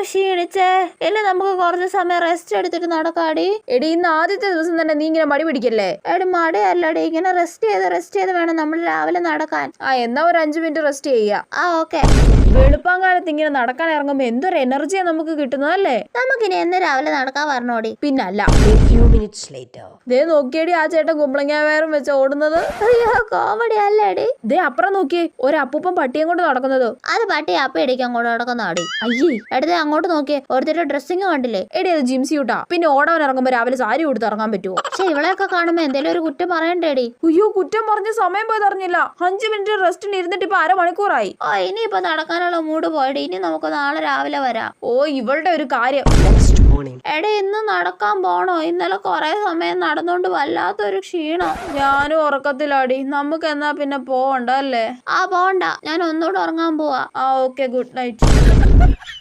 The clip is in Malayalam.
ക്ഷീണിച്ചേ. ഇല്ല നമുക്ക് കുറച്ച് സമയം റെസ്റ്റ് എടുത്തിട്ട് നടക്കാടി. എടി ഇന്ന് ആദ്യത്തെ ദിവസം തന്നെ നീ ഇങ്ങനെ മടി പിടിക്കല്ലേ? എടി മടിയല്ലടി, ഇങ്ങനെ റെസ്റ്റ് ചെയ്ത് വേണം നമ്മൾ രാവിലെ നടക്കാൻ. എന്നാ ഒരു 5 മിനിറ്റ് റെസ്റ്റ് ചെയ്യാ. ഓക്കെ. വെളുപ്പാങ്കാലത്ത് ഇങ്ങനെ നടക്കാൻ ഇറങ്ങുമ്പോ എന്തൊരു എനർജിയാ നമുക്ക് കിട്ടുന്നതല്ലേ. നമുക്കിനി എന്ന് രാവിലെ നടക്കാൻ പറഞ്ഞോടി. പിന്നല്ല. ദേ നോക്കിയടി ആ ചേട്ടൻ കുമ്പളങ്ങ വയറും വെച്ച് ഓടുന്നത്. അയ്യോ കോമഡി അല്ലേടി. ദേ അപ്പുറം നോക്കിയേ, ഒരു അപ്പൂപ്പൻ പട്ടിയും കൊണ്ട് നടക്കുന്നത്. അത് പട്ടി അപ്പ ഇടിക്കാൻ അങ്ങോട്ട് നടക്കുന്നതാടി. അയ്യേ എടുത്തേ അങ്ങോട്ട് നോക്കിയേ, ഓരോരുത്തരുടെ ഡ്രസ്സിങ് കണ്ടില്ലേ? എടി അത് ജിംസി കൂട്ടാ. പിന്നെ ഓടാൻ ഇറങ്ങുമ്പോ രാവിലെ സാരി കൊടുത്ത് ഇറങ്ങാൻ പറ്റുമോ? പക്ഷെ ഇവളെയൊക്കെ കാണുമ്പോ എന്തേലും ഒരു കുറ്റം പറയണ്ടേടി. അയ്യോ കുറ്റം പറഞ്ഞ് സമയം പോയത് അറിഞ്ഞില്ല. 5 മിനിറ്റ് റെസ്റ്റിന് ഇരുന്നിട്ട് ഇപ്പൊ അരമണിക്കൂറായി. ഇനിയിപ്പൊ നടക്കാനുള്ള മൂഡ് പോയിട്ട് ഇനി നമുക്ക് നാളെ രാവിലെ വരാം. ഇവളുടെ ഒരു കാര്യം. എടേ ഇന്ന് നടക്കാൻ പോണോ? ഇന്നലെ കൊറേ സമയം നടന്നോണ്ട് വല്ലാത്തൊരു ക്ഷീണം. ഞാനും ഉറക്കത്തിലാടി. നമുക്ക് എന്നാ പിന്നെ പോവണ്ട അല്ലേ? പോണ്ട, ഞാൻ ഒന്നുകൂടെ ഉറങ്ങാൻ പോവാ. Okay, good night.